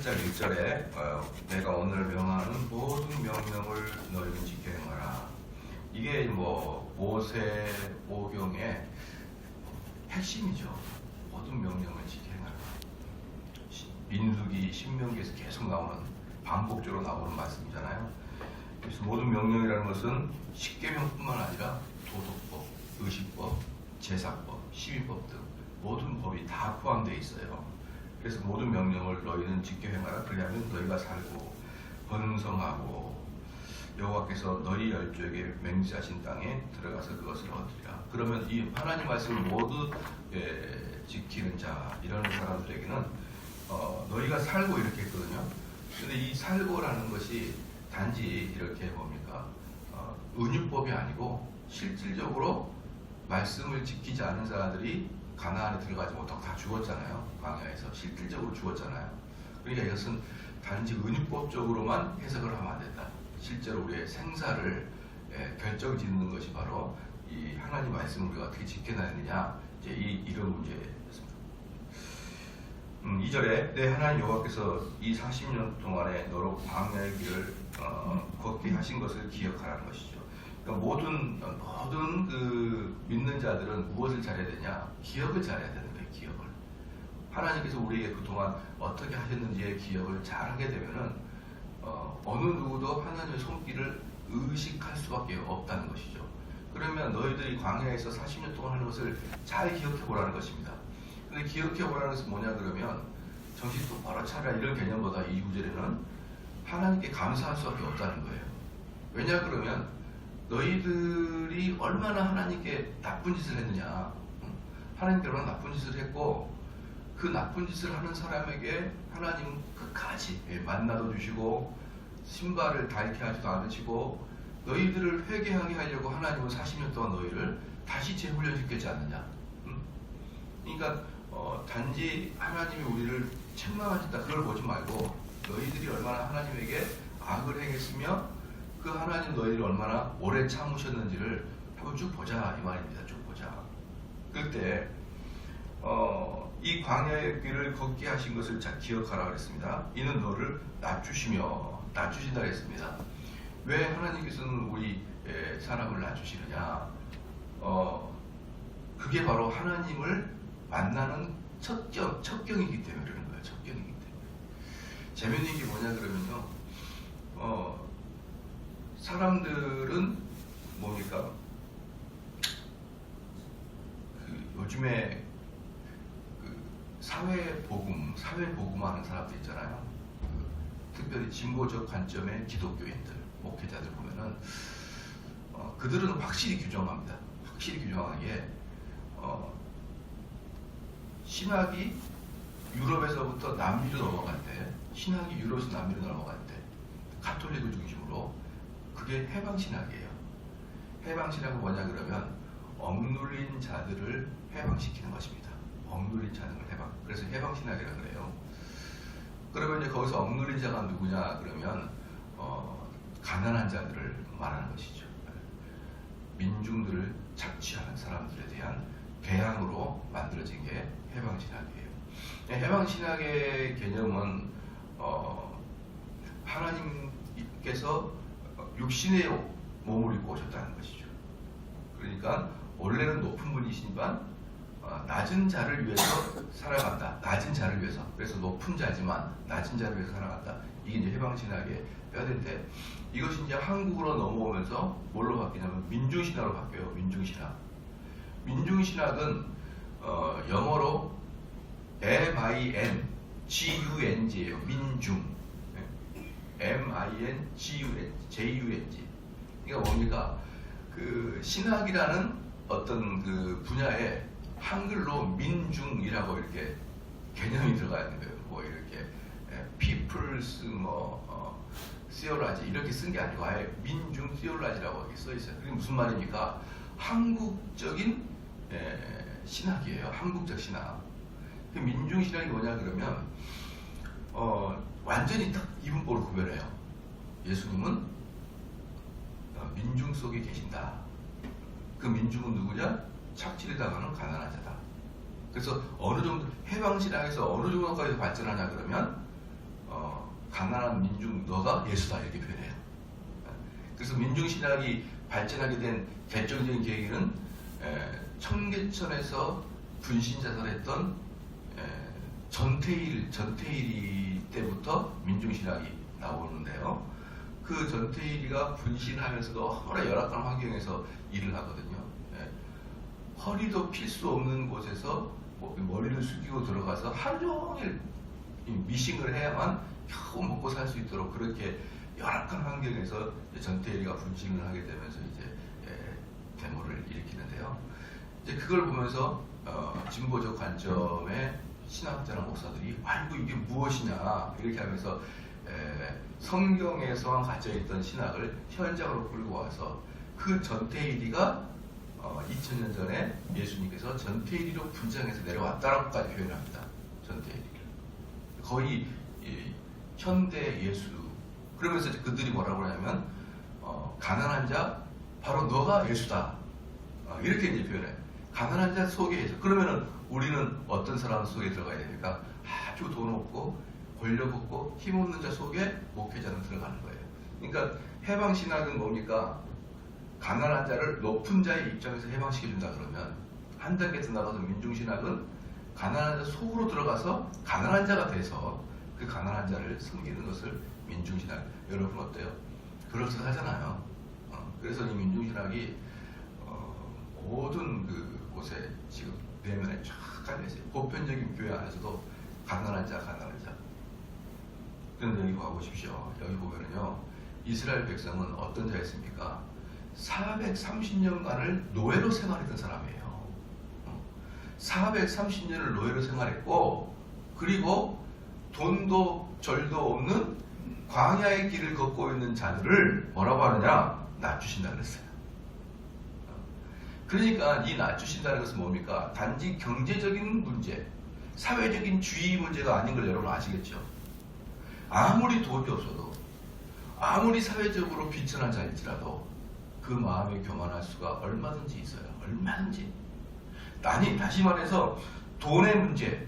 8장 1절에 내가 오늘 명하는 모든 명령을 너희는 지켜 행하라. 이게 뭐 모세 오경의 핵심이죠. 모든 명령을 지켜 행하라. 민수기, 신명기에서 계속 나오는, 반복적으로 나오는 말씀이잖아요. 그래서 모든 명령이라는 것은 십계명뿐만 아니라 도덕법, 의식법, 제사법, 시위법 등 모든 법이 다 포함되어 있어요. 그래서 모든 명령을 너희는 지켜 행하라. 그리하면 너희가 살고 번성하고 여호와께서 너희 열조에게 맹세하신 땅에 들어가서 그것을 얻으리라. 그러면 이 하나님 말씀을 모두 지키는 자, 이런 사람들에게는 너희가 살고 이렇게 했거든요. 근데 이 살고라는 것이 단지 이렇게 뭡니까? 은유법이 아니고 실질적으로 말씀을 지키지 않은 자들이 가나안에 들어가지 못하고 다 죽었잖아요. 광야에서 실질적으로 죽었잖아요. 그러니까 이것은 단지 은유법적으로만 해석을 하면 안 된다. 실제로 우리의 생사를 결정짓는 것이 바로 이 하나님 말씀을 우리가 어떻게 지켜나느냐, 이제 이런 문제였습니다. 2절에 내 하나님 여호와께서 이 40년 동안에 너로 광야의 길을 걷게 하신 것을 기억하라는 것이죠. 그러니까 모든 그 믿는 자들은 무엇을 잘해야 되냐? 기억을 잘해야 되는 거예요. 기억을. 하나님께서 우리에게 그동안 어떻게 하셨는지의 기억을 잘하게 되면은 어느 누구도 하나님의 손길을 의식할 수밖에 없다는 것이죠. 그러면 너희들이 광야에서 40년 동안 하는 것을 잘 기억해 보라는 것입니다. 근데 기억해 보라는 것은 뭐냐 그러면 정신 똑바로 차려, 이런 개념보다 이 구절에는 하나님께 감사할 수밖에 없다는 거예요. 왜냐 그러면 너희들이 얼마나 하나님께 나쁜 짓을 했느냐, 하나님께 얼마나 나쁜 짓을 했고, 그 나쁜 짓을 하는 사람에게 하나님은 끝까지 만나도 주시고 신발을 닳게 하지도 않으시고, 너희들을 회개하게 하려고 하나님은 40년 동안 너희를 다시 재훈련시키지 않느냐. 그러니까 단지 하나님이 우리를 책망하신다, 그걸 보지 말고 너희들이 얼마나 하나님에게 악을 행했으며 그 하나님 너희를 얼마나 오래 참으셨는지를 한번 쭉 보자, 이 말입니다. 쭉 보자. 그때 이 광야의 길을 걷게 하신 것을 잘 기억하라 그랬습니다. 이는 너를 낮추신다 그랬습니다. 왜 하나님께서는 우리 사람을 낮추시느냐? 그게 바로 하나님을 만나는 첩경이기 때문에 그러는 거예요. 첩경이기 때문에. 재밌는 게 뭐냐 그러면요, 사람들은 뭡니까? 요즘에 사회복음하는 사람들 있잖아요. 특별히 진보적 관점의 기독교인들, 목회자들 보면은 그들은 확실히 규정합니다. 확실히 규정하는 게 신학이 유럽에서부터 남미로 넘어갈 때, 신학이 유럽에서 남미로 넘어갈 때 가톨릭을 중심으로 그게 해방신학이에요. 해방신학은 뭐냐 그러면 억눌린 자들을 해방시키는 것입니다. 억눌린 자들을 해방. 그래서 해방신학이라 그래요. 그러면 이제 거기서 억눌린 자가 누구냐 그러면 가난한 자들을 말하는 것이죠. 민중들을 착취하는 사람들에 대한 대항으로 만들어진 게 해방신학이에요. 해방신학의 개념은 하나님께서 육신의 몸을 입고 오셨다는 것이죠. 그러니까 원래는 높은 분이시지만 낮은 자를 위해서 살아간다. 낮은 자를 위해서. 그래서 높은 자지만 낮은 자를 위해서 살아간다. 이게 이제 해방신학의 뼈대인데, 이것이 이제 한국으로 넘어오면서 뭘로 바뀌냐면 민중신학으로 바뀌어요. 민중신학. 민중신학은 영어로 M-I-N-G-U-N-G예요. 민중. M-I-N-G-U-N-G. 그러니까 뭡니까? 그 신학이라는 어떤 그 분야에 한글로 민중이라고 이렇게 개념이 들어가 있는 거예요. 뭐 이렇게 people's theology 이렇게 쓴 게 아니고 아예 민중 theology라고 이렇게 써 있어요. 그게 무슨 말입니까? 한국적인 신학이에요. 한국적 신학. 민중 신학이 뭐냐 그러면 완전히 딱 이분법을 구별해요. 예수님은 민중 속에 계신다. 그 민중은 누구냐? 착취를 당하는 가난한 자다. 그래서 어느 정도 해방신학에서 어느 정도까지 발전하냐 그러면 가난한 민중 너가 예수다 이렇게 표현해요. 그래서 민중신학이 발전하게 된 결정적인 계기는 청계천에서 분신자살했던 전태일 때부터 민중신학이 나오는데요. 그 전태일이가 분신하면서도 얼마나 열악한 환경에서 일을 하거든요. 허리도 필 수 없는 곳에서 머리를 숙이고 들어가서 하루 종일 미싱을 해야만 겨우 먹고 살 수 있도록 그렇게 열악한 환경에서 전태일이가 분신을 하게 되면서 이제 데모를 일으키는데요. 이제 그걸 보면서 진보적 관점의 신학자나 목사들이 아이고 이게 무엇이냐 이렇게 하면서 성경에서만 갇혀있던 신학을 현장으로 끌고 와서 그 전태일이가 2000년 전에 예수님께서 전태일이로 분장해서 내려왔다라고까지 표현을 합니다. 전태일이를 거의 현대 예수. 그러면서 그들이 뭐라고 하냐면 가난한 자 바로 너가 예수다 이렇게 이제 표현해요. 가난한 자 속에 예수. 그러면은 우리는 어떤 사람 속에 들어가야 됩니까? 아주 돈 없고 권력 없고 힘없는 자 속에 목회자는 들어가는 거예요. 그러니까 해방신학은 뭡니까? 가난한 자를 높은 자의 입장에서 해방시켜준다 그러면 한 단계 더 나가서 민중신학은 가난한 자 속으로 들어가서 가난한 자가 돼서 그 가난한 자를 섬기는 것을 민중신학. 여러분 어때요? 그럴듯하잖아요. 그래서 이 민중신학이 모든 그 곳에 지금 내면에 쫙 깔려있어요. 보편적인 교회 안에서도 가난한 자. 그런데 여기 봐보십시오. 여기 보면은요, 이스라엘 백성은 어떤 자였습니까? 430년간을 노예로 생활했던 사람이에요. 430년을 노예로 생활했고, 그리고 돈도 절도 없는 광야의 길을 걷고 있는 자들을 뭐라고 하느냐? 낮추신다 그랬어요. 그러니까 이 낮추신다는 것은 뭡니까? 단지 경제적인 문제, 사회적인 주의 문제가 아닌 걸 여러분 아시겠죠? 아무리 돈이 없어도, 아무리 사회적으로 비천한 자일지라도 그 마음에 교만할 수가 얼마든지 있어요. 얼마든지. 아니, 다시 말해서 돈의 문제,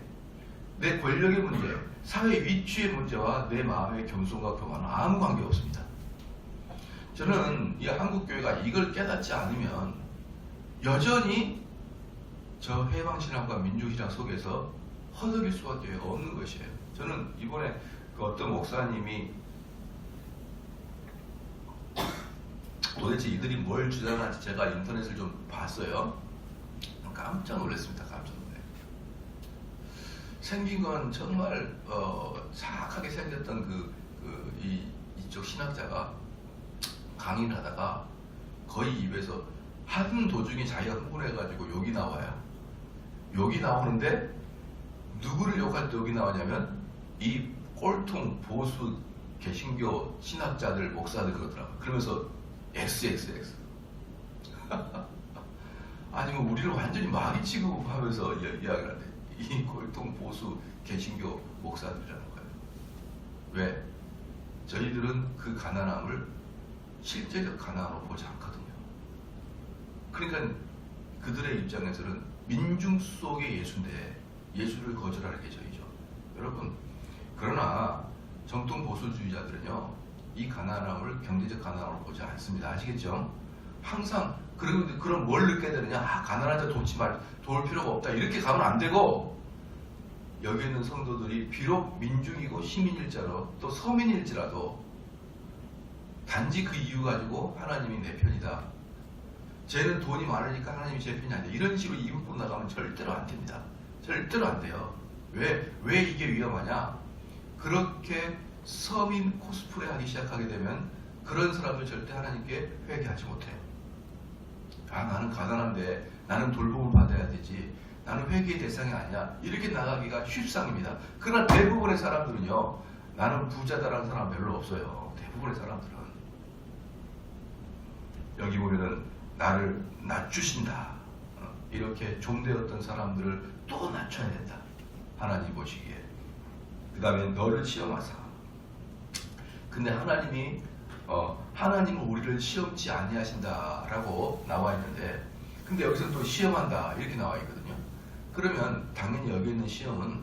내 권력의 문제, 사회 위치의 문제와 내 마음의 겸손과 교만은 아무 관계 없습니다. 저는 이 한국교회가 이걸 깨닫지 않으면 여전히 저 해방신학과 민중신학 속에서 허덕일 수밖에 없는 것이에요. 저는 이번에 그 어떤 목사님이 도대체 이들이 뭘 주장하는지 제가 인터넷을 좀 봤어요. 깜짝 놀랐습니다. 깜짝 놀라요. 생긴 건 정말 사악하게 생겼던 이쪽 신학자가 강의를 하다가 거의 입에서 하는 도중에 자기가 흥분해가지고 욕이 나와요. 욕이 나오는데 누구를 욕할 때 욕이 나오냐면 이 꼴통 보수 개신교 신학자들 목사들 그러더라고요. 그러면서 XXX 아니면 우리를 완전히 마귀 취급하면서 이야기를 하는데 이 꼴통 보수 개신교 목사들이라는 거예요. 왜? 저희들은 그 가난함을 실제적 가난으로 보지 않거든요. 그러니까 그들의 입장에서는 민중 속의 예수인데 예수를 거절하는 게 저희죠. 여러분, 그러나 정통 보수주의자들은요, 이 가난함을 경제적 가난으로 보지 않습니다. 아시겠죠? 항상 그럼 뭘 느껴야 되느냐? 가난한 자 도울 필요가 없다. 이렇게 가면 안 되고, 여기 있는 성도들이 비록 민중이고 시민일지라도 또 서민일지라도 단지 그 이유 가지고 하나님이 내 편이다. 쟤는 돈이 많으니까 하나님이 제 편이 아니다. 이런 식으로 이웃고 나가면 절대로 안 됩니다. 절대로 안 돼요. 왜 이게 위험하냐? 그렇게 서민 코스프레 하기 시작하게 되면 그런 사람들 절대 하나님께 회개하지 못해요. 나는 가난한데 나는 돌봄을 받아야 되지. 나는 회개의 대상이 아니야. 이렇게 나가기가 쉽상입니다. 그러나 대부분의 사람들은요, 나는 부자다라는 사람 별로 없어요. 대부분의 사람들은. 여기 보면은 나를 낮추신다. 이렇게 종되었던 사람들을 또 낮춰야 된다. 하나님 보시기에. 그 다음에 너를 시험하사. 근데 하나님은 우리를 시험치 아니하신다라고 나와 있는데, 근데 여기서 또 시험한다 이렇게 나와 있거든요. 그러면 당연히 여기 있는 시험은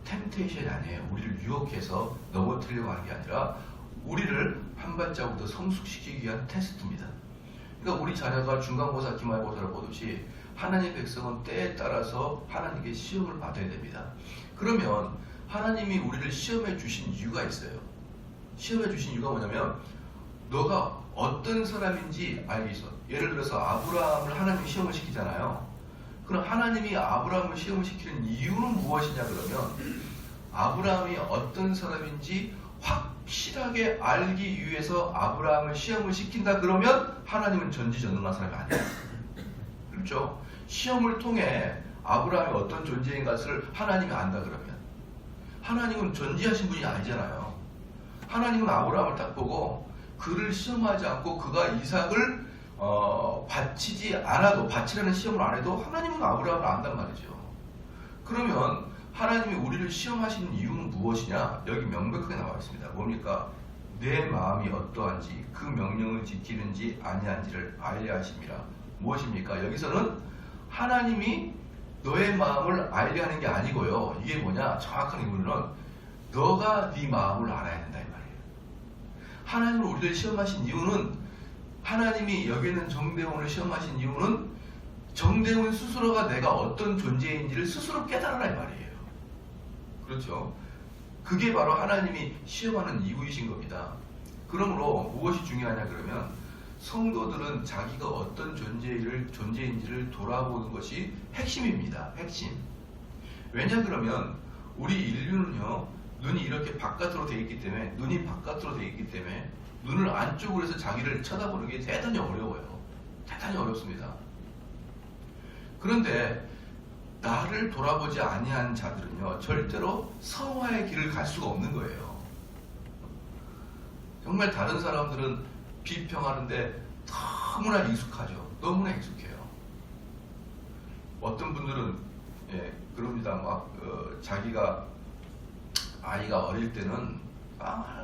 템테이션이 아니에요. 우리를 유혹해서 넘어뜨리려고 하는 게 아니라 우리를 한 발자국 더 성숙시키기 위한 테스트입니다. 그러니까 우리 자녀가 중간고사, 기말고사를 보듯이 하나님의 백성은 때에 따라서 하나님께 시험을 받아야 됩니다. 그러면 하나님이 우리를 시험해 주신 이유가 있어요. 시험해 주신 이유가 뭐냐면 너가 어떤 사람인지 알기 위해서. 예를 들어서 아브라함을 하나님이 시험을 시키잖아요. 그럼 하나님이 아브라함을 시험을 시키는 이유는 무엇이냐 그러면 아브라함이 어떤 사람인지 확실하게 알기 위해서 아브라함을 시험을 시킨다 그러면 하나님은 전지전능한 사람이 아니에요. 그렇죠? 시험을 통해 아브라함이 어떤 존재인 것을 하나님이 안다 그러면 하나님은 전지하신 분이 아니잖아요. 하나님은 아브라함을 딱 보고 그를 시험하지 않고 그가 이삭을 바치지 않아도 바치라는 시험을 안 해도 하나님은 아브라함을 안단 말이죠. 그러면 하나님이 우리를 시험하시는 이유는 무엇이냐? 여기 명백하게 나와 있습니다. 뭡니까? 내 마음이 어떠한지 그 명령을 지키는지 아니한지를 알려 하심이라. 무엇입니까? 여기서는 하나님이 너의 마음을 알려 하는 게 아니고요. 이게 뭐냐? 정확한 의미는 너가 네 마음을 알아야 된다 이 말이에요. 하나님을 우리를 시험하신 이유는 하나님이 여기 있는 정대원을 시험하신 이유는 정대원 스스로가 내가 어떤 존재인지를 스스로 깨달아라 이 말이에요. 그렇죠? 그게 바로 하나님이 시험하는 이유이신 겁니다. 그러므로 무엇이 중요하냐 그러면 성도들은 자기가 어떤 존재인지를 돌아보는 것이 핵심입니다. 핵심. 왜냐 그러면 우리 인류는요 눈이 이렇게 바깥으로 되어 있기 때문에 눈이 바깥으로 되어 있기 때문에 눈을 안쪽으로 해서 자기를 쳐다보는 게 대단히 어려워요. 대단히 어렵습니다. 그런데 나를 돌아보지 아니한 자들은요 절대로 성화의 길을 갈 수가 없는 거예요. 정말 다른 사람들은 비평하는데 너무나 익숙하죠. 너무나 익숙해요. 어떤 분들은 그럽니다. 막 자기가 아이가 어릴 때는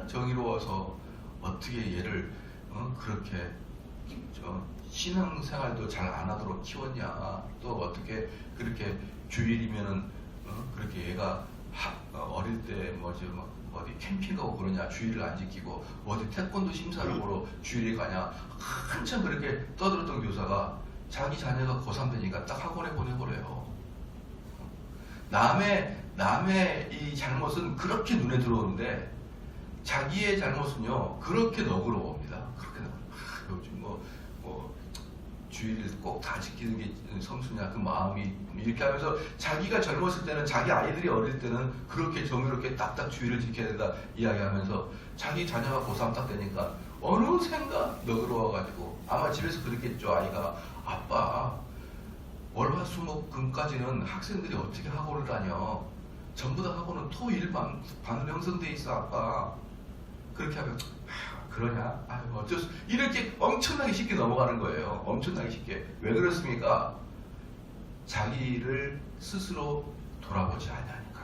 정의로워서 어떻게 얘를 그렇게 신앙생활도 잘 안 하도록 키웠냐. 또 어떻게 그렇게 주일이면은 그렇게 얘가 어릴 때 어디 캠핑 가고 그러냐. 주일을 안 지키고 어디 태권도 심사를 보러 주일에 가냐. 한참 그렇게 떠들었던 교사가 자기 자녀가 고3 되니까 딱 학원에 보내버려요. 남의 이 잘못은 그렇게 눈에 들어오는데 자기의 잘못은요 그렇게 너그러워옵니다. 그렇게 요즘 주일을 꼭 다 지키는 게 성수냐 그 마음이 이렇게 하면서 자기가 젊었을 때는 자기 아이들이 어릴 때는 그렇게 정의롭게 딱딱 주일을 지켜야 된다 이야기하면서 자기 자녀가 고3 딱 되니까 어느샌가 너그러워가지고 아마 집에서 그랬겠죠. 아이가 아빠 월화수목금까지는 학생들이 어떻게 학원을 다녀? 전부 다 학원은 토일반으로 형성돼 있어 아빠. 그렇게 하면 그러냐? 어쩔 수 이렇게 엄청나게 쉽게 넘어가는 거예요. 엄청나게 쉽게. 왜 그렇습니까? 자기를 스스로 돌아보지 않으니까.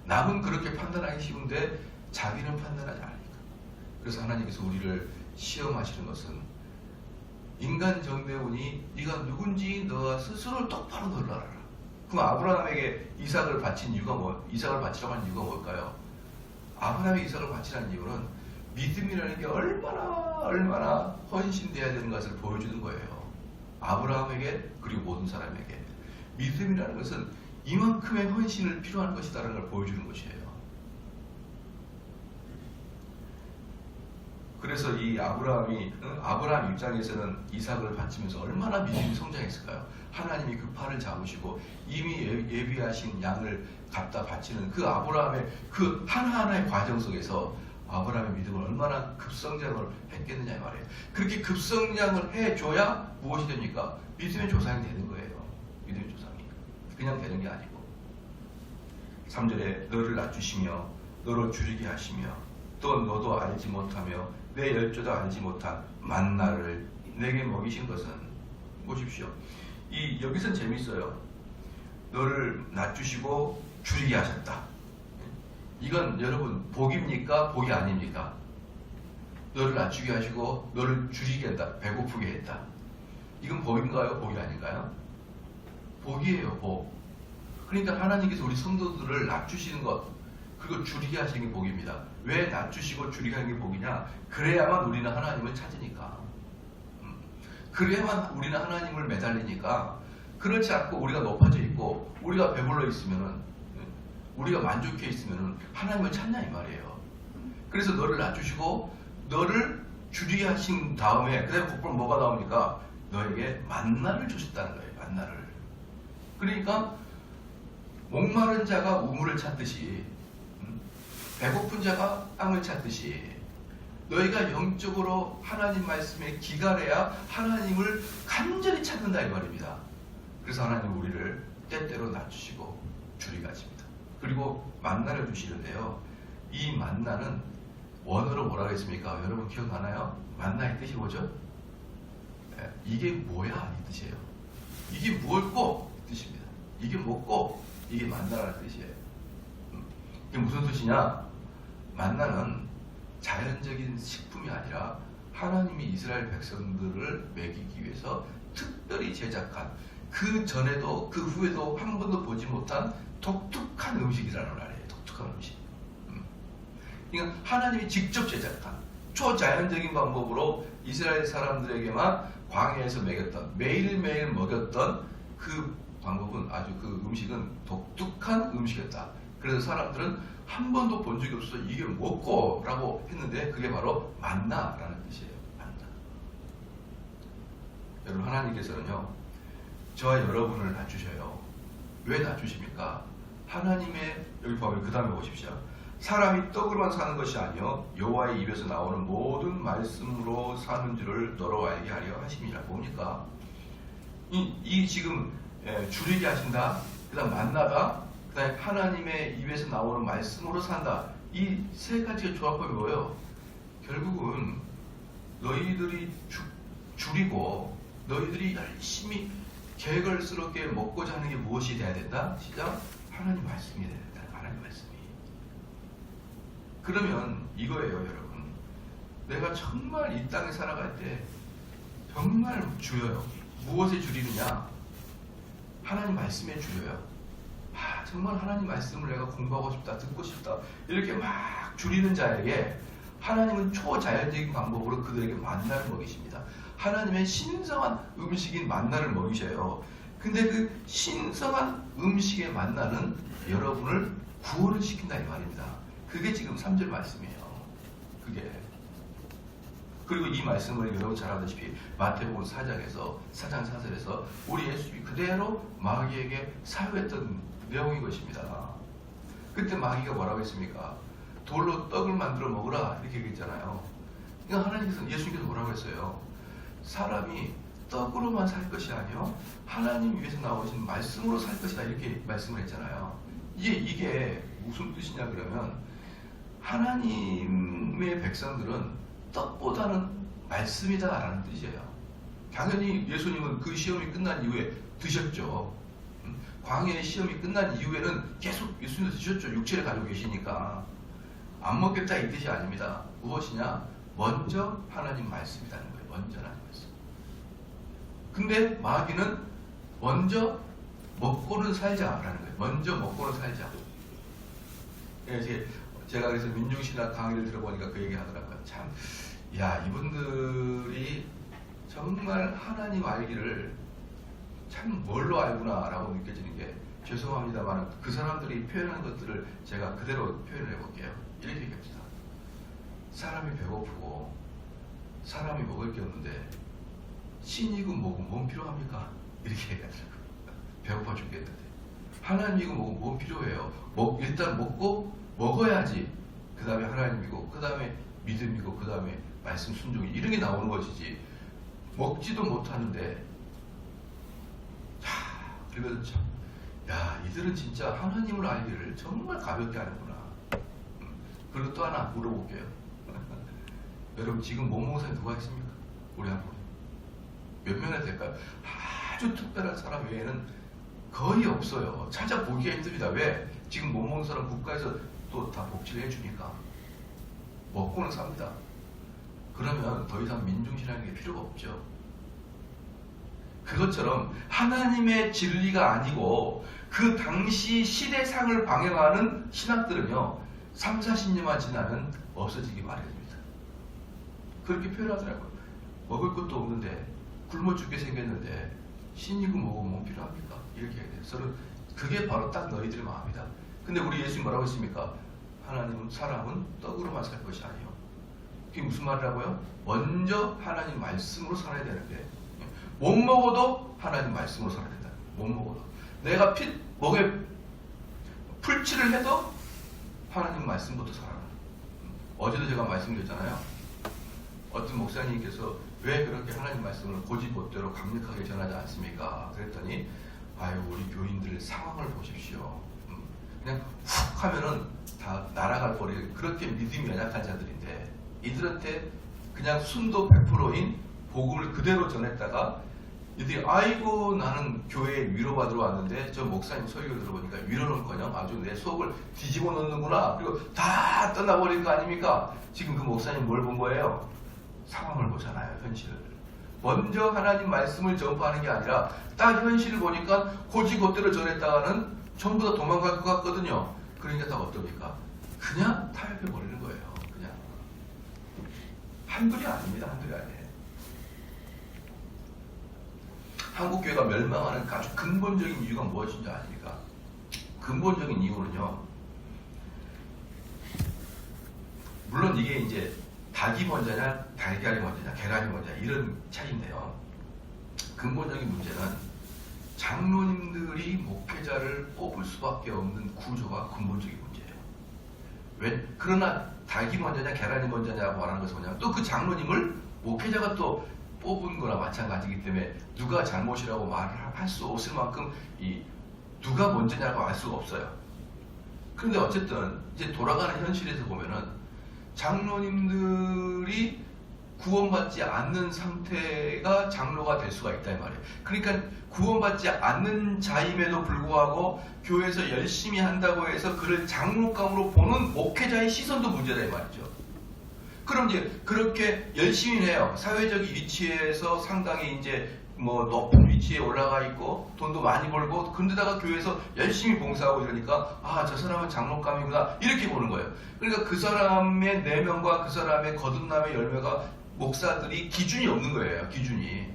남은 그렇게 판단하기 쉬운데 자기는 판단하지 않으니까. 그래서 하나님께서 우리를 시험하시는 것은 인간 정대운이 네가 누군지 너가 스스로 똑바로 놀라라. 그럼 아브라함에게 이삭을 바친 이유가 이삭을 바치라고 하는 이유가 뭘까요? 아브라함이 이삭을 바치라는 이유는 믿음이라는 게 얼마나 헌신돼야 되는 것을 보여주는 거예요. 아브라함에게 그리고 모든 사람에게 믿음이라는 것은 이만큼의 헌신을 필요한 것이다라는 걸 보여주는 것이에요. 그래서 이 아브라함 입장에서는 이삭을 바치면서 얼마나 믿음이 성장했을까요? 하나님이 그 팔을 잡으시고 이미 예비하신 양을 갖다 바치는 그 아브라함의 그 하나하나의 과정 속에서 아브라함의 믿음을 얼마나 급성장을 했겠느냐 이 말이에요. 그렇게 급성장을 해줘야 무엇이 됩니까? 믿음의 조상이 되는 거예요. 믿음의 조상이. 그냥 되는 게 아니고 3절에 너를 낮추시며 너로 줄이게 하시며 또 너도 알지 못하며 내 열조도 알지 못한 만나를 내게 먹이신 것은 보십시오. 여기선 재밌어요. 너를 낮추시고 줄이게 하셨다. 이건 여러분 복입니까? 복이 아닙니까? 너를 낮추게 하시고 너를 줄이게 했다. 배고프게 했다. 이건 복인가요? 복이 아닌가요? 복이에요. 복. 그러니까 하나님께서 우리 성도들을 낮추시는 것, 그리고 줄이게 하시는 게 복입니다. 왜 낮추시고 줄이게 하는 게 복이냐? 그래야만 우리는 하나님을 찾으니까. 그래야만 우리는 하나님을 매달리니까. 그렇지 않고 우리가 높아져 있고 우리가 배불러 있으면은, 우리가 만족해 있으면은 하나님을 찾냐 이 말이에요. 그래서 너를 낮추시고 너를 줄이게 하신 다음에 그다음에 곧바로 뭐가 나옵니까? 너에게 만나를 주셨다는 거예요. 만나를. 그러니까 목마른 자가 우물을 찾듯이, 배고픈 자가 땅을 찾듯이 너희가 영적으로 하나님 말씀에 기갈해야 하나님을 간절히 찾는다 이 말입니다. 그래서 하나님 우리를 때때로 낮추시고 줄이게 하십니다. 그리고 만나를 주시는데요. 이 만나는 원어로 뭐라고 했습니까? 여러분 기억나나요? 만나의 뜻이 뭐죠? 이게 뭐야? 이 뜻이에요. 이게 뭘꼬? 뜻입니다. 이게 뭐꼬? 이게 만나라는 뜻이에요. 이게 무슨 뜻이냐? 만나는 자연적인 식품이 아니라 하나님이 이스라엘 백성들을 먹이기 위해서 특별히 제작한, 그 전에도 그 후에도 한 번도 보지 못한 독특한 음식이라는 말이에요. 독특한 음식. 그러니까 하나님이 직접 제작한 초자연적인 방법으로 이스라엘 사람들에게만 광야에서 먹였던, 매일매일 먹였던 그 방법은, 아주 그 음식은 독특한 음식이었다. 그래서 사람들은 한 번도 본 적이 없어 이게 뭐고? 라고 했는데 그게 바로 만나라는 뜻이에요. 만나. 여러분, 하나님께서는요, 저와 여러분을 낮추셔요. 왜 낮추십니까? 하나님의, 여기 보면 그 다음에 보십시오. 사람이 떡으로만 사는 것이 아니요 여호와의 입에서 나오는 모든 말씀으로 사는 줄을 너로 알게 하려 하심이라. 뭡니까? 이 지금 줄이게 하신다, 그 다음 만나다, 그 다음에 하나님의 입에서 나오는 말씀으로 산다. 이 세 가지의 조합법이 뭐예요? 결국은 너희들이 줄이고 너희들이 열심히 계획을스럽게 먹고자 하는 게 무엇이 돼야 된다? 시작. 하나님 말씀이 돼야 된다. 하나님 말씀이. 그러면 이거예요, 여러분. 내가 정말 이 땅에 살아갈 때 정말 줄여요. 무엇에 줄이느냐? 하나님 말씀에 줄여요. 정말 하나님 말씀을 내가 공부하고 싶다, 듣고 싶다, 이렇게 막 줄이는 자에게 하나님은 초자연적인 방법으로 그들에게 만나를 먹이십니다. 하나님의 신성한 음식인 만나를 먹이셔요. 근데 그 신성한 음식의 만나는 여러분을 구원을 시킨다 이 말입니다. 그게 지금 3절 말씀이에요. 그게. 그리고 이 말씀을 여러분 잘 아다시피 마태복음 4장 4절에서 우리 예수님이 그대로 마귀에게 사유했던 내용인 것입니다. 그때 마귀가 뭐라고 했습니까? 돌로 떡을 만들어 먹으라 이렇게 얘기했잖아요. 그러니까 하나님께서, 예수님께서 뭐라고 했어요? 사람이 떡으로만 살 것이 아니요 하나님 위에서 나오신 말씀으로 살 것이다 이렇게 말씀을 했잖아요. 이게 무슨 뜻이냐 그러면, 하나님의 백성들은 떡보다는 말씀이다라는 뜻이에요. 당연히 예수님은 그 시험이 끝난 이후에 드셨죠. 광야의 시험이 끝난 이후에는 계속 예수님도 드셨죠. 육체를 가지고 계시니까. 안 먹겠다 이 뜻이 아닙니다. 무엇이냐? 먼저 하나님 말씀이라는 거예요. 먼저 하나님 말씀. 근데 마귀는 먼저 먹고는 살자라는 거예요. 먼저 먹고는 살자. 제가 그래서 민중신학 강의를 들어보니까 그 얘기 하더라고요. 참, 이분들이 정말 하나님 알기를 참 뭘로 알구나 라고 느껴지는 게, 죄송합니다만 그 사람들이 표현한 것들을 제가 그대로 표현을 해볼게요. 이렇게 얘기합시다. 사람이 배고프고 사람이 먹을 게 없는데 신이고 뭐고 뭔 필요합니까? 이렇게 얘기하더라고요. 배고파 죽겠는데. 하나님이고 뭐고 뭔 필요해요? 일단 먹고 먹어야지. 그 다음에 하나님이고, 그 다음에 믿음이고, 그 다음에 말씀 순종이, 이런 게 나오는 것이지. 먹지도 못하는데, 그러면서 참, 이들은 진짜 하나님을 알기를 정말 가볍게 하는구나. 그리고 또 하나 물어볼게요. 여러분, 지금 못 먹은 사람이 누가 있습니까? 우리 한번 몇 명이나 될까요? 아주 특별한 사람 외에는 거의 없어요. 찾아보기가 힘듭니다. 왜? 지금 못 먹는 사람 국가에서 또 다 복지를 해주니까 먹고는 삽니다. 그러면 더 이상 민중신앙이 필요가 없죠. 그것처럼 하나님의 진리가 아니고 그 당시 시대상을 방영하는 신학들은요 3, 40년만 지나면 없어지기 마련입니다. 그렇게 표현하더라고요. 먹을 것도 없는데 굶어 죽게 생겼는데 신이고 뭐고 뭐 필요합니까? 이렇게 얘기해요. 서로 그게 바로 딱 너희들의 마음이다. 근데 우리 예수님 뭐라고 했습니까? 하나님은 사람은 떡으로만 살 것이 아니에요. 그게 무슨 말이라고요? 먼저 하나님 말씀으로 살아야 되는데 못 먹어도 하나님 말씀으로 살아야 된다. 못 먹어도 내가 목에 풀칠을 해도 하나님 말씀부터 살아라. 어제도 제가 말씀드렸잖아요. 어떤 목사님께서 왜 그렇게 하나님 말씀을 고지못대로 강력하게 전하지 않습니까? 그랬더니 아유 우리 교인들 상황을 보십시오. 그냥 훅 하면은 다 날아갈 거리. 그렇게 믿음이 연약한 자들인데 이들한테 그냥 순도 100%인 복음을 그대로 전했다가 이들이 아이고 나는 교회에 위로받으러 왔는데 저 목사님 설교 들어보니까 위로는커녕 아주 내 속을 뒤집어 놓는구나. 그리고 다 떠나버릴 거 아닙니까? 지금 그 목사님 뭘 본 거예요? 상황을 보잖아요. 현실을. 먼저 하나님 말씀을 전파하는 게 아니라 딱 현실을 보니까 고지고대로 전했다가는 전부 다 도망갈 것 같거든요. 그러니까 다 어떻습니까? 그냥 타협해 버리는 거예요. 그냥 한둘이 아닙니다. 한둘이 아니에요. 한국교회가 멸망하는 아주 근본적인 이유가 무엇인지 아십니까? 근본적인 이유는요. 물론 이게 이제 닭이 먼저냐, 달걀이 먼저냐, 계란이 먼저냐 이런 차이인데요. 근본적인 문제는 장로님들이 목회자를 뽑을 수밖에 없는 구조가 근본적인 문제예요. 그러나 닭이 먼저냐, 계란이 먼저냐고 말하는 것은 뭐냐면 또 그 장로님을 목회자가 또 뽑은 거나 마찬가지이기 때문에 누가 잘못이라고 말을 할 수 없을 만큼 누가 먼저냐고 알 수가 없어요. 그런데 어쨌든 이제 돌아가는 현실에서 보면은 장로님들이 구원받지 않는 상태가 장로가 될 수가 있다 이 말이에요. 그러니까 구원받지 않는 자임에도 불구하고 교회에서 열심히 한다고 해서 그를 장로감으로 보는 목회자의 시선도 문제다 이 말이죠. 그럼 이제 그렇게 열심히 해요. 사회적 위치에서 상당히 이제 뭐 높은 위치에 올라가 있고 돈도 많이 벌고 근데다가 교회에서 열심히 봉사하고 이러니까 아 저 사람은 장로감이구나 이렇게 보는 거예요. 그러니까 그 사람의 내면과 그 사람의 거듭남의 열매가 목사들이 기준이 없는 거예요. 기준이.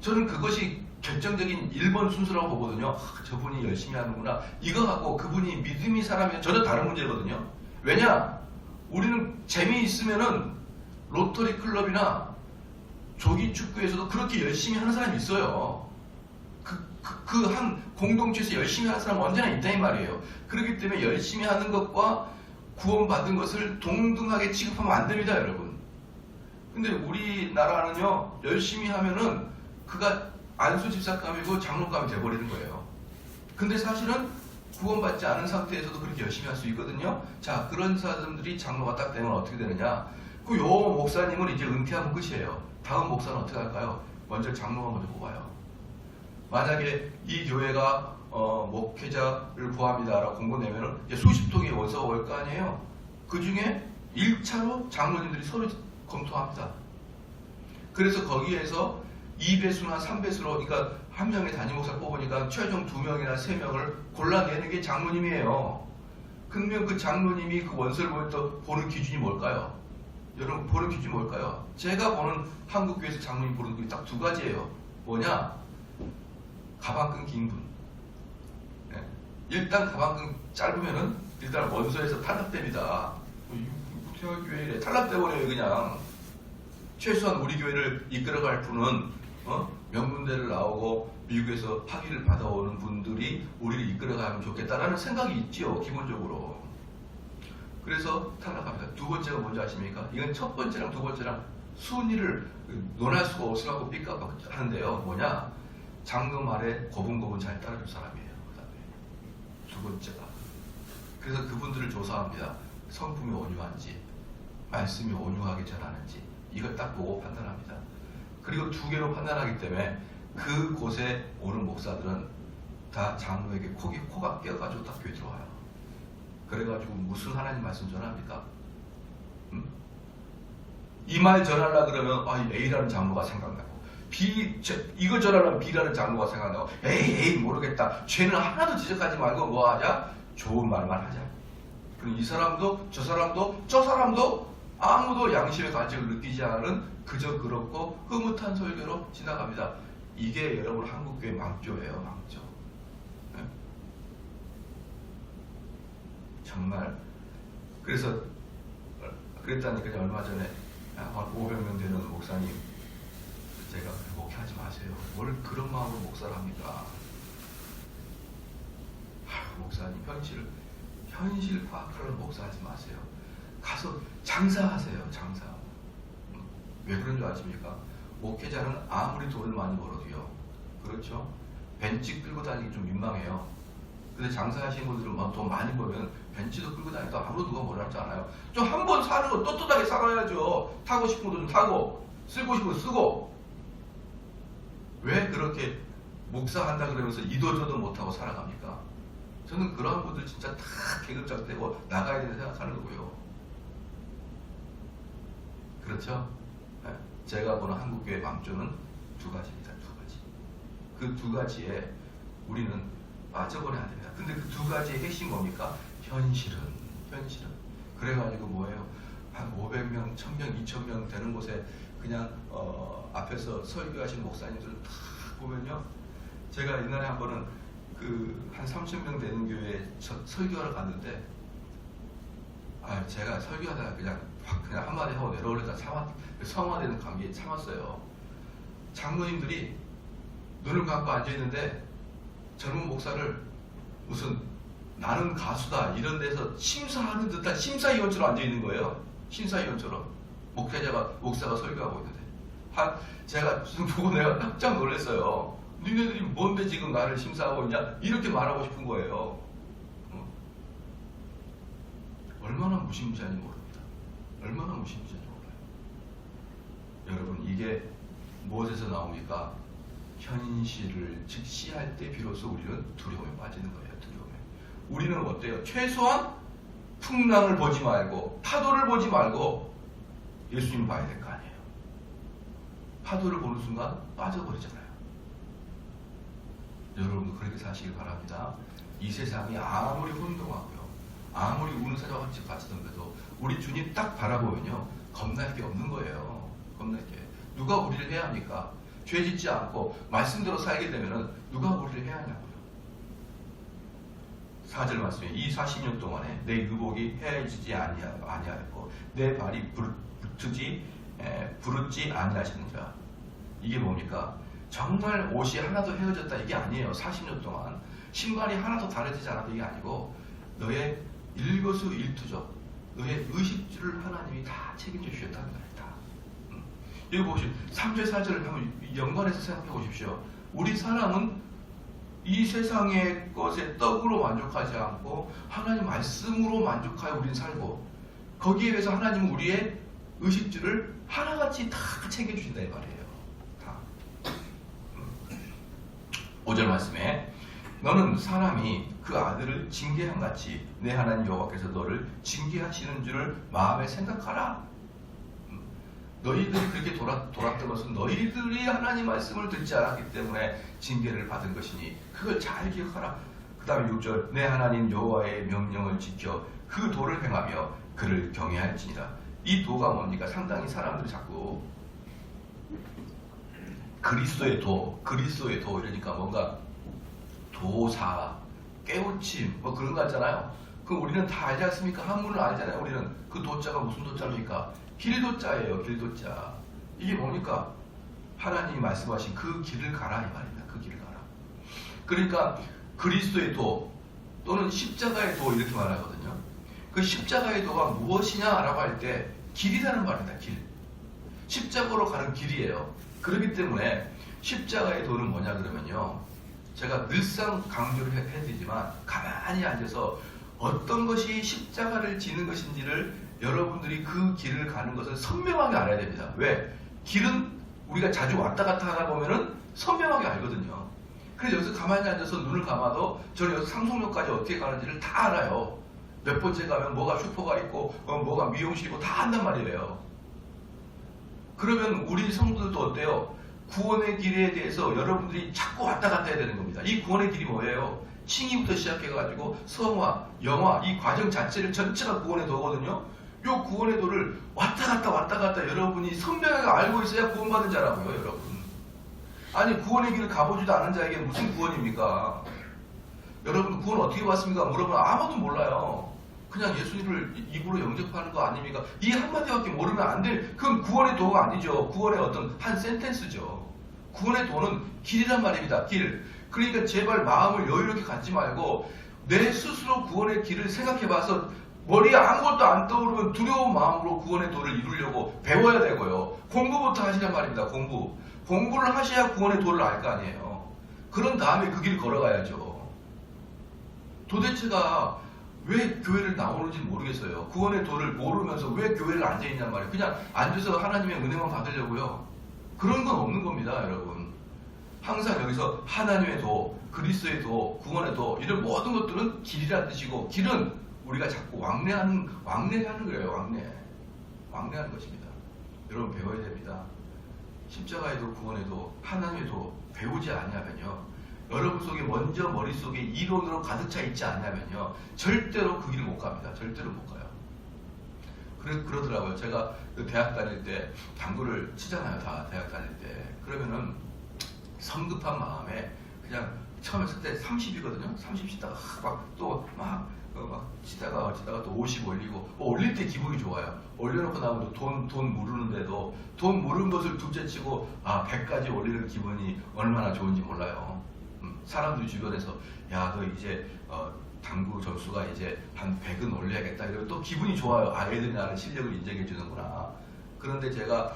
저는 그것이 결정적인 1번 순서라고 보거든요. 아, 저분이 열심히 하는구나. 이거하고 그분이 믿음이 사람이 전혀 다른 문제거든요. 왜냐? 우리는 재미있으면은 로터리 클럽이나 조기 축구에서도 그렇게 열심히 하는 사람이 있어요. 그 한 공동체에서 열심히 하는 사람은 언제나 있다 이 말이에요. 그렇기 때문에 열심히 하는 것과 구원받은 것을 동등하게 취급하면 안 됩니다, 여러분. 근데 우리나라는요, 열심히 하면은 그가 안수 집사감이고 장로감이 돼버리는 거예요. 근데 사실은 구원받지 않은 상태에서도 그렇게 열심히 할 수 있거든요. 자, 그런 사람들이 장로가 딱 되면 어떻게 되느냐? 그 요 목사님은 이제 은퇴하면 끝이에요. 다음 목사는 어떻게 할까요? 먼저 장로가 먼저 뽑아요. 만약에 이 교회가 목회자를 구합니다라고 공고 내면은 이제 수십 통의 원서가 올 거 아니에요. 그 중에 1차로 장로님들이 서로 검토합니다. 그래서 거기에서 2배수나 3배수로, 그러니까 한 명의 담임 목사 뽑으니까 최종 2명이나 3명을 골라내는 게 장로님이에요. 그러면 그 장로님이 그 원서를 보는 기준이 뭘까요? 여러분 보는 기준이 뭘까요? 제가 보는 한국교회에서 장로님 보는 게 딱 2가지예요. 뭐냐? 가방끈 긴 분. 네. 일단 가방끈 짧으면은 일단 원서에서 탈락됩니다. 제가 교회에 탈락돼버려요 그냥. 최소한 우리 교회를 이끌어갈 분은 명문대를 나오고 미국에서 학위를 받아오는 분들이 우리를 이끌어가면 좋겠다라는 생각이 있죠, 기본적으로. 그래서 탈락합니다. 2번째가 뭔지 아십니까? 이건 첫 번째랑 2번째랑 순위를 논할 수가 없어갖고 삐까하는데요. 뭐냐? 장로 말에 고분고분 잘 따라줄 사람이에요. 그 다음에 2번째가. 그래서 그분들을 조사합니다. 성품이 온유한지, 말씀이 온유하게 전하는지, 이걸 딱 보고 판단합니다. 그리고 2개로 판단하기 때문에 그곳에 오는 목사들은 다 장로에게 코가 끼어가지고 딱 교회 들어와요. 그래가지고 무슨 하나님 말씀 전합니까? 이 말 전하려 그러면 A라는 장로가 생각나고 이거 저러면 B라는 장로가 생각나고 에이 모르겠다. 죄는 하나도 지적하지 말고 뭐 하자? 좋은 말만 하자. 그럼 이 사람도 저 사람도 저 사람도 아무도 양심의 가책을 느끼지 않은 그저 그렇고 흐뭇한 설교로 지나갑니다. 이게 여러분 한국교회 망조예요. 망조. 네? 정말 그래서 그랬다니까 얼마 전에 한 500명 되는 목사님 제가 목회하지 마세요. 뭘 그런 마음으로 목사를 합니까? 목사님 현실 파악하려고 목사하지 마세요. 가서 장사하세요. 장사. 왜 그런 줄 아십니까? 목회자는 아무리 돈을 많이 벌어도요. 그렇죠? 벤치 끌고 다니기 좀 민망해요. 근데 장사하시는 분들은 돈 많이 벌면 벤치도 끌고 다니도 아무도 누가 뭐라 하지 않아요. 좀 한 번 사는 거 떳떳하게 살아야죠. 타고 싶은 것도 좀 타고 쓰고 싶은 거 쓰고. 왜 그렇게 목사한다 그러면서 이도저도 못하고 살아갑니까? 저는 그런 분들 진짜 다 계급장 떼고 나가야 된다고 생각하는 거고요. 그렇죠? 네. 제가 보는 한국교회 망조는 두 가지입니다. 두 가지. 그 두 가지에 우리는 빠져버려야 됩니다. 근데 그 두 가지의 핵심 뭡니까? 현실은. 그래가지고 뭐예요? 한 500명, 1000명, 2000명 되는 곳에 그냥 앞에서 설교하신 목사님들을 다 보면요. 제가 옛날에 한 번은 한 3000명 되는 교회에 설교하러 갔는데 제가 설교하다가 그냥 한마디 하고 내려오려다 성화되는 관계에 참았어요. 장로님들이 눈을 감고 앉아있는데 젊은 목사를 무슨 나는 가수다 이런 데서 심사하는 듯한 심사위원처럼 앉아있는 거예요. 심사위원처럼 목사가 설교하고 있는데 제가 보고 내가 깜짝 놀랐어요. 니네들이 뭔데 지금 나를 심사하고 있냐? 이렇게 말하고 싶은 거예요. 얼마나 무시무시한지 모릅니다. 얼마나 무시무시한지 몰라요. 여러분 이게 무엇에서 나옵니까? 현실을 직시할 때 비로소 우리는 두려움에 빠지는 거예요. 두려움에. 우리는 어때요? 최소한 풍랑을 보지 말고 파도를 보지 말고 예수님 봐야 될 거 아니에요. 파도를 보는 순간 빠져버리잖아요. 여러분도 그렇게 사시길 바랍니다. 이 세상이 아무리 혼동하고요. 아무리 우는 사자와 같이 갇히던데도 우리 주님 딱 바라보면요. 겁날 게 없는 거예요. 겁날 게. 누가 우리를 해야 합니까? 죄 짓지 않고 말씀대로 살게 되면은 누가 우리를 해야 하냐고요. 4절 말씀에 이 40년 동안에 내 의복이 헤어지지 아니하였고 내 발이 부르지 아니하시는 자. 이게 뭡니까? 정말 옷이 하나도 헤어졌다 이게 아니에요. 40년 동안 신발이 하나도 다르지 않았다 이게 아니고 너의 일거수일투족 너의 의식주를 하나님이 다 책임져 주셨다는 거예요. 다. 여기 보십시오. 3절 4절을 한번 연관해서 생각해 보십시오. 우리 사람은 이 세상의 것에 떡으로 만족하지 않고 하나님 말씀으로 만족하여 우리는 살고 거기에 비해서 하나님은 우리의 의식주를 하나같이 다 챙겨주신다 이 말이에요. 5절 말씀에 너는 사람이 그 아들을 징계한 같이 내 하나님 여호와께서 너를 징계하시는 줄을 마음에 생각하라. 너희들이 그렇게 돌았던 것은 너희들이 하나님 말씀을 듣지 않았기 때문에 징계를 받은 것이니 그걸 잘 기억하라. 그 다음에 6절 내 하나님 여호와의 명령을 지켜 그 도를 행하며 그를 경외할지니라. 이 도가 뭡니까? 상당히 사람들이 자꾸 그리스도의 도 이러니까 뭔가 도사, 깨우침 뭐 그런 거 같잖아요. 그럼 우리는 다 알지 않습니까? 한문을 알잖아요. 우리는 그 도자가 무슨 도자입니까? 길도자예요. 길도자. 이게 뭡니까? 하나님이 말씀하신 그 길을 가라 이 말입니다. 그 길을 가라. 그러니까 그리스도의 도 또는 십자가의 도 이렇게 말하거든요. 그 십자가의 도가 무엇이냐라고 할 때 길이라는 말입니다. 길. 십자가로 가는 길이에요. 그렇기 때문에 십자가의 도는 뭐냐 그러면요. 제가 늘상 강조를 해드리지만 가만히 앉아서 어떤 것이 십자가를 지는 것인지를 여러분들이 그 길을 가는 것을 선명하게 알아야 됩니다. 왜? 길은 우리가 자주 왔다 갔다 하다 보면은 선명하게 알거든요. 그래서 여기서 가만히 앉아서 눈을 감아도 저는 여기서 상속역까지 어떻게 가는지를 다 알아요. 몇 번째 가면 뭐가 슈퍼가 있고 뭐가 미용실이고 다 한단 말이에요. 그러면 우리 성도들도 어때요? 구원의 길에 대해서 여러분들이 자꾸 왔다 갔다 해야 되는 겁니다. 이 구원의 길이 뭐예요? 칭의부터 시작해가지고 성화, 영화 이 과정 자체를 전체가 구원의 도거든요. 이 구원의 도를 왔다 갔다 여러분이 선명하게 알고 있어야 구원받은 자라고요, 여러분. 아니 구원의 길을 가보지도 않은 자에게 무슨 구원입니까? 여러분 구원 어떻게 받습니까? 물어보면 아무도 몰라요. 그냥 예수님을 입으로 영접하는 거 아닙니까? 이 한마디밖에 모르면 안 될, 그건 구원의 도가 아니죠. 구원의 어떤 한 센텐스죠. 구원의 도는 길이란 말입니다. 길. 그러니까 제발 마음을 여유롭게 갖지 말고 내 스스로 구원의 길을 생각해봐서 머리에 아무것도 안 떠오르면 두려운 마음으로 구원의 도를 이루려고 배워야 되고요. 공부부터 하시란 말입니다. 공부를 하셔야 구원의 도를 알 거 아니에요. 그런 다음에 그 길을 걸어가야죠. 도대체가 왜 교회를 나오는지 모르겠어요. 구원의 도를 모르면서 왜 교회를 앉아있냔 말이에요. 그냥 앉아서 하나님의 은혜만 받으려고요. 그런 건 없는 겁니다, 여러분. 항상 여기서 하나님의 도, 그리스도의 도, 구원의 도 이런 모든 것들은 길이라는 뜻이고 길은 우리가 자꾸 왕래하는 거예요. 왕래하는 것입니다. 여러분 배워야 됩니다. 십자가의 도, 구원의 도, 하나님의 도 배우지 않냐면요. 여러분 속에 먼저 머릿속에 이론으로 가득 차 있지 않냐면요. 절대로 그 길을 못 갑니다. 절대로 못 가요. 그러더라고요. 제가 대학 다닐 때 당구를 치잖아요. 다 대학 다닐 때. 그러면은 성급한 마음에 그냥 처음에 칠 때 30이거든요. 30 치다가 막 치다가 또 50 올리고 올릴 때 기분이 좋아요. 올려놓고 나면 돈 무르는데도 돈 무른 것을 둘째 치고 100까지 올리는 기분이 얼마나 좋은지 몰라요. 사람들 주변에서 야 너 이제 당구 점수가 이제 한 100은 올려야겠다 이러면 또 기분이 좋아요. 애들이 나를 실력을 인정해 주는구나. 그런데 제가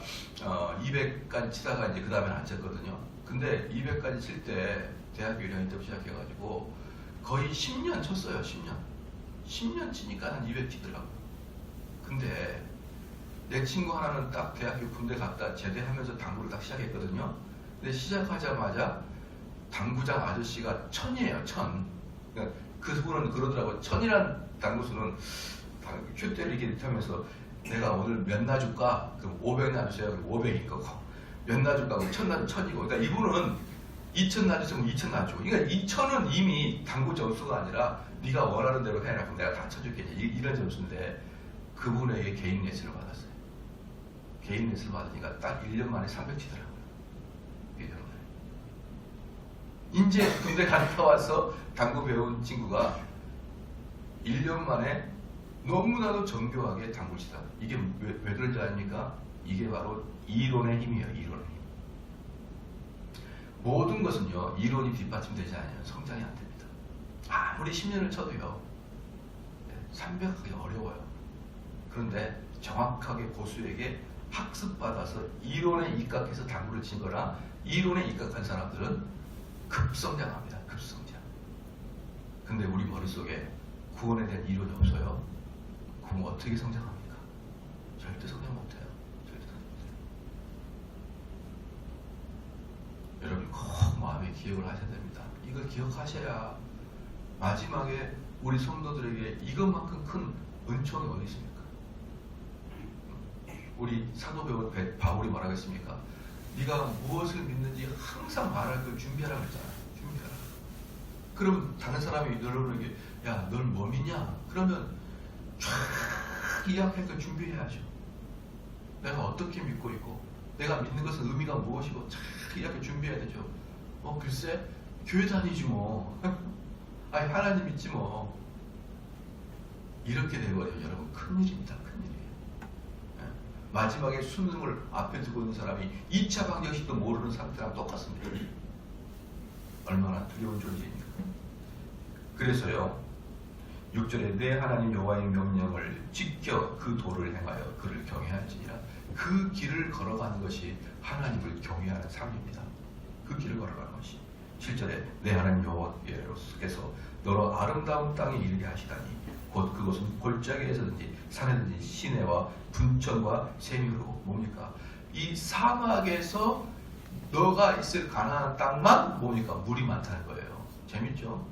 200까지 치다가 이제 그 다음에는 안 쳤거든요. 근데 200까지 칠 때 대학교 1학년 때부터 시작해가지고 거의 10년 쳤어요. 10년 치니까 한 200 치더라고요. 근데 내 친구 하나는 딱 대학교 군대 갔다 제대하면서 당구를 딱 시작했거든요. 근데 시작하자마자 당구장 아저씨가 1000이에요. 1000. 그러니까 그분은 그러더라고요. 1000이란 당구수는 큐대를 이렇게 하면서 내가 오늘 몇 놔줄까? 그럼 500 놔주세요. 그럼 500일 거고. 몇 놔줄까? 그럼 1000 놔주면 1000이고. 그러니까 이분은 2000 놔주시면 2000 놔주고. 그러니까 2000은 이미 당구 점수가 아니라 네가 원하는 대로 해라. 그럼 내가 다 쳐줄게. 이런 점수인데 그분에게 개인 레슨을 받았어요. 개인 레슨을 받으니까 딱 1년 만에 300 치더라고요. 1년 만에. 이제 군대 갔다 와서 당구 배운 친구가 1년 만에 너무나도 정교하게 당구를 치다. 이게 왜 그런지 아닙니까? 이게 바로 이론의 힘이에요. 이론의 힘. 모든 것은요. 이론이 뒷받침되지 않으면 성장이 안 됩니다. 아무리 10년을 쳐도요. 300하기 어려워요. 그런데 정확하게 고수에게 학습받아서 이론에 입각해서 당구를 친 거나 이론에 입각한 사람들은 급성장합니다. 급성장. 근데 우리 머릿속에 구원에 대한 이론이 없어요. 그럼 어떻게 성장합니까? 절대 성장 못해요. 절대 성장 못해요. 여러분 꼭 마음에 기억을 하셔야 됩니다. 이걸 기억하셔야 마지막에 우리 성도들에게 이것만큼 큰 은총이 어디 있습니까? 우리 사도 바울이 뭐라고 했습니까? 네가 무엇을 믿는지 항상 말할 걸 준비하라 그랬잖아. 준비하라. 그러면 다른 사람이 여러분에게 야, 널 뭐 믿냐? 그러면 쫙 이야기할 걸 준비해야죠. 내가 어떻게 믿고 있고 내가 믿는 것은 의미가 무엇이고 쫙 이렇게 준비해야 되죠. 글쎄 교회 다니지 뭐. 아니 하나님 믿지 뭐. 이렇게 돼버려요. 여러분 큰일입니다. 큰일이에요. 마지막에 수능을 앞에 두고 있는 사람이 2차 방정식도 모르는 상태랑 똑같습니다. 얼마나 두려운 존재입니까? 그래서요 6절에 내 하나님 여호와의 명령을 지켜 그 도를 행하여 그를 경외할지니라. 그 길을 걸어가는 것이 하나님을 경외하는 삶입니다. 그 길을 걸어가는 것이. 7절에 내 하나님 여호와께서 너로 아름다운 땅에 이르게 하시다니 곧 그것은 골짜기에서든지 산에든지 시내와 분천과 샘으로. 뭡니까? 이 사막에서 너가 있을 가나안 땅만 뭡니까? 물이 많다는 거예요. 재밌죠?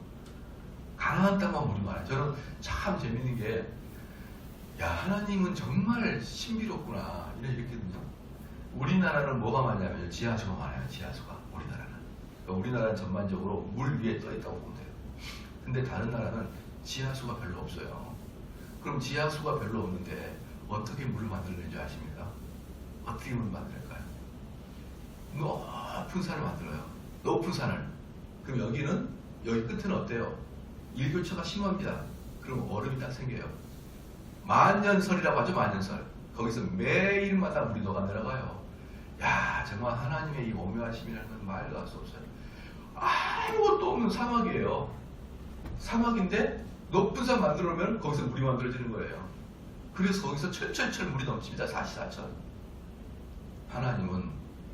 가나안 땅만 물이 많아요. 저는 참 재밌는 게 야 하나님은 정말 신비롭구나 이렇게 했거든요. 우리나라는 뭐가 많냐면 지하수가 많아요. 지하수가 우리나라는. 그러니까 우리나라는 전반적으로 물 위에 떠 있다고 보면 돼요. 근데 다른 나라는 지하수가 별로 없어요. 그럼 지하수가 별로 없는데 어떻게 물을 만들는지 아십니까? 어떻게 물을 만들까요? 높은 산을 만들어요. 높은 산을. 그럼 여기 끝은 어때요? 일교차가 심합니다. 그럼 얼음이 딱 생겨요. 만년설이라고 하죠. 만년설. 거기서 매일마다 물이 녹아 내려가요. 야, 정말 하나님의 이 오묘하심이라는 건 말도 할 수 없어요. 아무것도 없는 사막이에요. 사막인데 높은 산 만들어 놓으면 거기서 물이 만들어지는 거예요. 그래서 거기서 철철철 물이 넘칩니다. 44천. 하나님은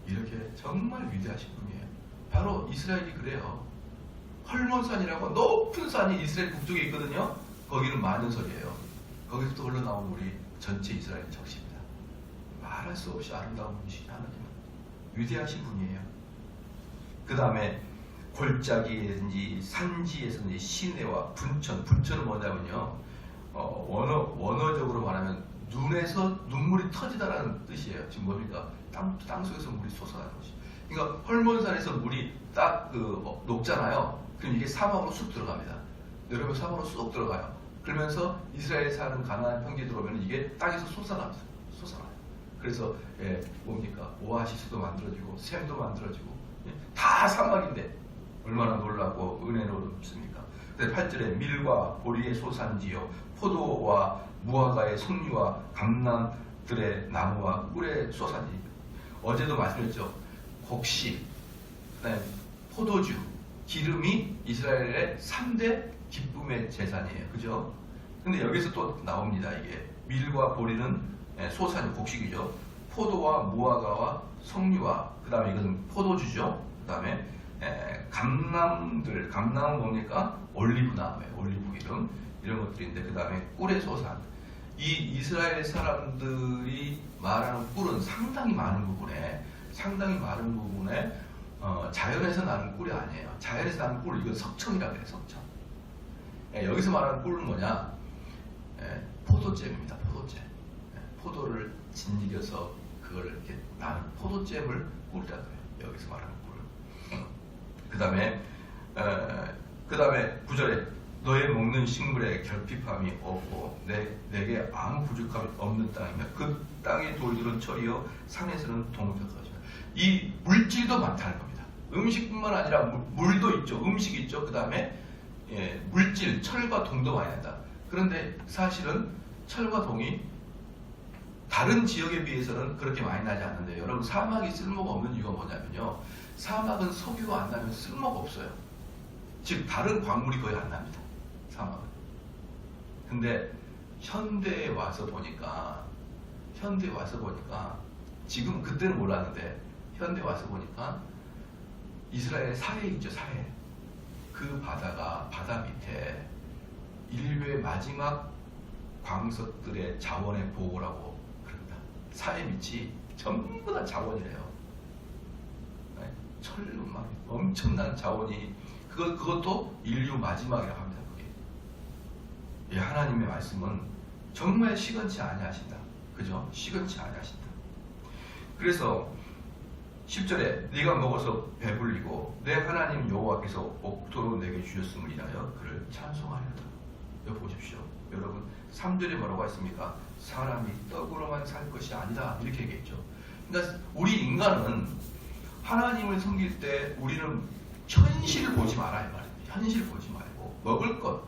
이렇게 정말 위대하신 분이에요. 바로 이스라엘이 그래요. 헐몬산이라고 높은 산이 이스라엘 북쪽에 있거든요. 거기는 만년설이에요. 거기서부터 흘러나온 물이 전체 이스라엘 적십니다. 말할 수 없이 아름다운 분이신 하나님은 위대하신 분이에요. 그 다음에 골짜기에든지 산지에서든지 시내와 분천은 뭐냐면요, 원어적으로 말하면 눈에서 눈물이 터지다라는 뜻이에요. 지금 뭡니까? 땅 속에서 물이 솟아나는 것이. 그러니까 헐몬산에서 물이 딱 녹잖아요. 그럼 이게 사막으로 쑥 들어갑니다. 여러분 사막으로 쑥 들어가요. 그러면서 이스라엘 사는 가나안 평지에 들어오면 이게 땅에서 솟아나요. 그래서 뭡니까? 오아시스도 만들어지고 샘도 만들어지고 다 사막인데 얼마나 놀랍고 은혜롭습니까? 8절에 밀과 보리의 소산지요 포도와 무화과의 송이와 감람들의 나무와 꿀의 소산지. 어제도 말씀드렸죠. 곡식, 포도주, 기름이 이스라엘의 3대 기쁨의 재산이에요. 그죠? 근데 여기서 또 나옵니다. 이게 밀과 보리는 소산, 곡식이죠. 포도와 무화과와 송이와, 그 다음에 이것은 포도주죠. 그 다음에 감람은 뭡니까? 올리브나무예요. 올리브 기름, 이런 것들인데, 그 다음에 꿀의 소산. 이 이스라엘 사람들이 말하는 꿀은 상당히 많은 부분에 자연에서 나는 꿀이 아니에요. 자연에서 나는 꿀, 이건 석청이라고 해요. 석청. 여기서 말하는 꿀은 뭐냐? 포도잼입니다. 포도잼. 포도를 진이겨서 그걸 이렇게 나는 포도잼을 꿀이라고 해요. 여기서 말하는 꿀. 그 다음에 9절에 너의 먹는 식물에 결핍함이 없고 내게 아무 부족함이 없는 땅이며 그 땅의 돌들은 철이요 산에서는 동백하죠. 이 물질도 많다는 겁니다. 음식뿐만 아니라 물도 있죠. 음식이 있죠. 그 다음에 물질, 철과 동도 많이 난다. 그런데 사실은 철과 동이 다른 지역에 비해서는 그렇게 많이 나지 않는데, 여러분 사막이 쓸모가 없는 이유가 뭐냐면요, 사막은 석유가 안 나면 쓸모가 없어요. 즉 다른 광물이 거의 안 납니다. 사막은. 근데 현대에 와서 보니까 지금 그때는 몰랐는데 현대에 와서 보니까 이스라엘 사해 있죠. 사해. 그 바다 밑에 인류의 마지막 광석들의 자원의 보고라고 그럽니다. 사해 밑이 전부 다 자원이래요. 철로 막 엄청난 자원이, 그것도 인류 마지막이라고 합니다. 그게. 하나님의 말씀은 정말 시건치 아니하신다. 그죠? 시건치 아니하신다. 그래서 10절에 네가 먹어서 배불리고 내 하나님 여호와께서 옥토로 내게 주셨음을 인하여 그를 찬송하려다. 여기 보십시오. 여러분 3절에 뭐라고 했습니까? 사람이 떡으로만 살 것이 아니다. 이렇게 얘기했죠. 그러니까 우리 인간은 하나님을 섬길 때 우리는 현실을 보지 말아야 말입니다. 현실을 보지 말고 먹을 것.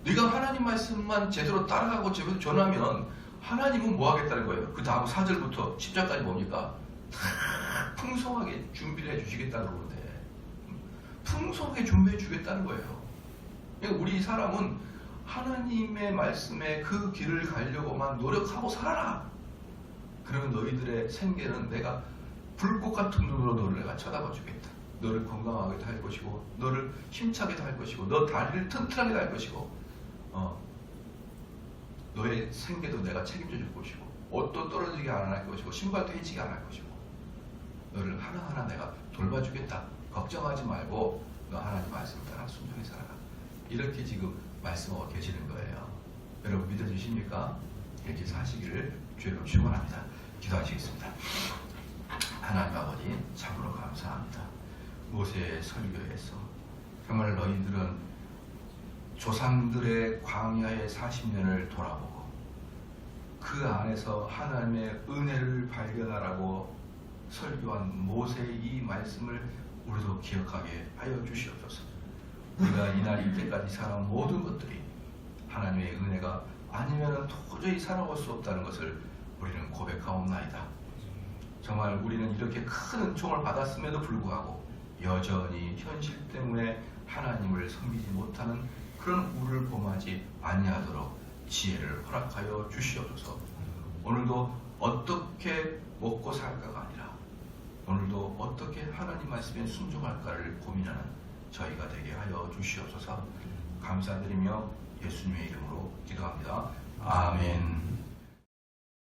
네가 하나님 말씀만 제대로 따라가고 제대로 전하면 하나님은 뭐 하겠다는 거예요? 그 다음 4절부터 10절까지 뭡니까? 풍성하게 준비를 해주시겠다는 건데, 풍성하게 준비해 주겠다는 거예요. 그러니까 우리 사람은 하나님의 말씀에 그 길을 가려고만 노력하고 살아라. 그러면 너희들의 생계는 내가 불꽃 같은 눈으로 너를 내가 쳐다봐 주겠다. 너를 건강하게도 할 것이고, 너를 힘차게도 할 것이고, 너 다리를 튼튼하게도 할 것이고, 너의 생계도 내가 책임져 줄 것이고, 옷도 떨어지게 안 할 것이고, 신발도 해지게 안 할 것이고, 너를 하나하나 내가 돌봐주겠다. 걱정하지 말고 너 하나님 말씀을 따라 순종히 살아라. 이렇게 지금 말씀하고 계시는 거예요. 여러분 믿어주십니까? 이렇게 사시기를 주의로 축원합니다. 기도하시겠습니다. 하나님 아버지, 참으로 감사합니다. 모세의 설교에서 정말 너희들은 조상들의 광야의 40년을 돌아보고 그 안에서 하나님의 은혜를 발견하라고 설교한 모세의 이 말씀을 우리도 기억하게 하여 주시옵소서. 우리가 이날 이때까지 살아온 모든 것들이 하나님의 은혜가 아니면 도저히 살아갈 수 없다는 것을 우리는 고백하옵나이다. 정말 우리는 이렇게 큰 은총을 받았음에도 불구하고 여전히 현실 때문에 하나님을 섬기지 못하는 그런 우리를 범하지 아니하도록 지혜를 허락하여 주시옵소서. 오늘도 어떻게 먹고 살까가 아니라 오늘도 어떻게 하나님 말씀에 순종할까를 고민하는 저희가 되게 하여 주시옵소서. 감사드리며 예수님의 이름으로 기도합니다. 아멘.